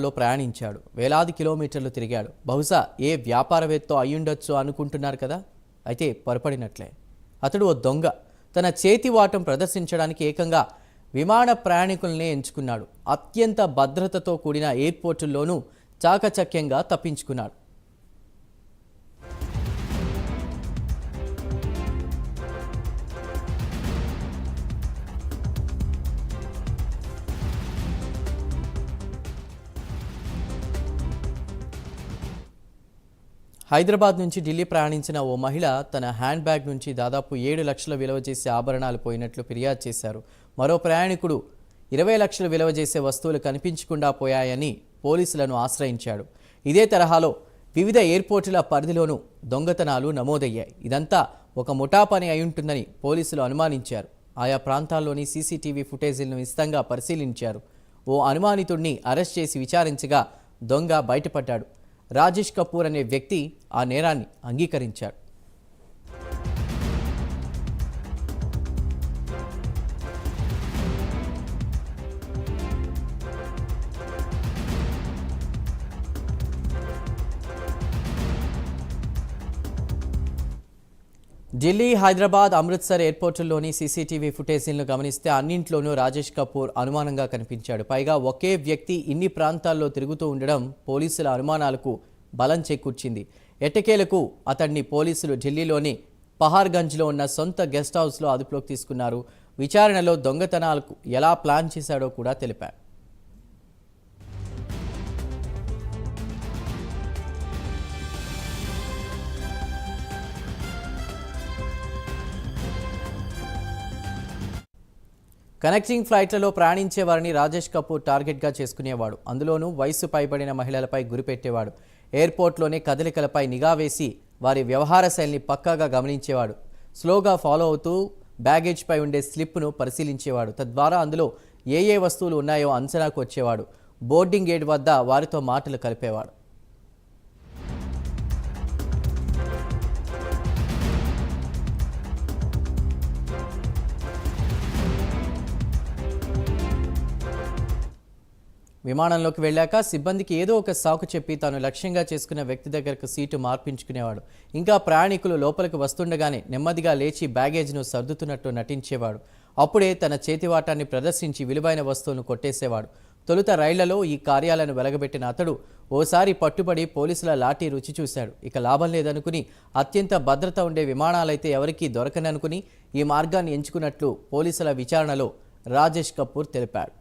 లో ప్రయాణించాడు. వేలాది కిలోమీటర్లు తిరిగాడు. బహుశా ఏ వ్యాపారవేత్తో అయ్యుండొచ్చు అనుకుంటున్నారు కదా? అయితే పొరపడినట్లే. అతడు ఓ దొంగ. తన చేతివాటం ప్రదర్శించడానికి ఏకంగా విమాన ప్రయాణికుల్నే ఎంచుకున్నాడు. అత్యంత భద్రతతో కూడిన ఎయిర్పోర్టుల్లోనూ చాకచక్యంగా తప్పించుకున్నాడు. హైదరాబాద్ నుంచి ఢిల్లీ ప్రయాణించిన ఓ మహిళ తన హ్యాండ్ బ్యాగ్ నుంచి దాదాపు 7 లక్షల విలువ చేసే ఆభరణాలు పోయినట్లు ఫిర్యాదు చేశారు. మరో ప్రయాణికుడు 20 లక్షల విలువ చేసే వస్తువులు కనిపించకుండా పోయాయని పోలీసులను ఆశ్రయించాడు. ఇదే తరహాలో వివిధ ఎయిర్పోర్టుల పరిధిలోనూ దొంగతనాలు నమోదయ్యాయి. ఇదంతా ఒక ముఠా పని అయ్యుంటుందని పోలీసులు అనుమానించారు. ఆయా ప్రాంతాల్లోని సీసీటీవీ ఫుటేజీలను నిశితంగా పరిశీలించారు. ఓ అనుమానితుడిని అరెస్ట్ చేసి విచారించగా దొంగ బయటపడ్డాడు. రాజేష్ కపూర్ అనే వ్యక్తి ఆ నేరాన్ని అంగీకరించాడు. ఢిల్లీ, హైదరాబాద్, అమృత్సర్ ఎయిర్పోర్టుల్లోని సీసీటీవీ ఫుటేజీలను గమనిస్తే అన్నింట్లోనూ రాజేష్ కపూర్ అనుమానంగా కనిపించాడు. పైగా ఒకే వ్యక్తి ఇన్ని ప్రాంతాల్లో తిరుగుతూ ఉండడం పోలీసుల అనుమానాలకు బలం చేకూర్చింది. ఎట్టకేలకు అతడిని పోలీసులు ఢిల్లీలోని పహార్గంజ్లో ఉన్న సొంత గెస్ట్ హౌస్లో అదుపులోకి తీసుకున్నారు. విచారణలో దొంగతనాలకు ఎలా ప్లాన్ చేశాడో కూడా తెలిపారు. కనెక్టింగ్ ఫ్లైట్లలో ప్రయాణించే వారిని రాజేష్ కపూర్ టార్గెట్గా చేసుకునేవాడు. అందులోనూ వయసు పైబడిన మహిళలపై గురిపెట్టేవాడు. ఎయిర్పోర్ట్లోనే కదలికలపై నిఘా వేసి వారి వ్యవహార శైలిని పక్కాగా గమనించేవాడు. స్లోగా ఫాలో అవుతూ బ్యాగేజ్పై ఉండే స్లిప్ను పరిశీలించేవాడు. తద్వారా అందులో ఏ వస్తువులు ఉన్నాయో అంచనాకు వచ్చేవాడు. బోర్డింగ్ గేట్ వద్ద వారితో మాటలు కలిపేవాడు. విమానంలోకి వెళ్ళాక సిబ్బందికి ఏదో ఒక సాకు చెప్పి తాను లక్ష్యంగా చేసుకున్న వ్యక్తి దగ్గరకు సీటు మార్పించుకునేవాడు. ఇంకా ప్రయాణికులు లోపలికి వస్తుండగానే నెమ్మదిగా లేచి బ్యాగేజ్ను సర్దుతున్నట్టు నటించేవాడు. అప్పుడే తన చేతివాటాన్ని ప్రదర్శించి విలువైన వస్తువులను కొట్టేసేవాడు. తొలుత రైళ్లలో ఈ కార్యాలను వెలగబెట్టిన అతడు ఓసారి పట్టుబడి పోలీసుల లాఠీ రుచి చూశాడు. ఇక లాభం లేదనుకుని అత్యంత భద్రత ఉండే విమానాలైతే ఎవరికీ దొరకననుకుని ఈ మార్గాన్ని ఎంచుకున్నట్లు పోలీసుల విచారణలో రాజేష్ కపూర్ తెలిపాడు.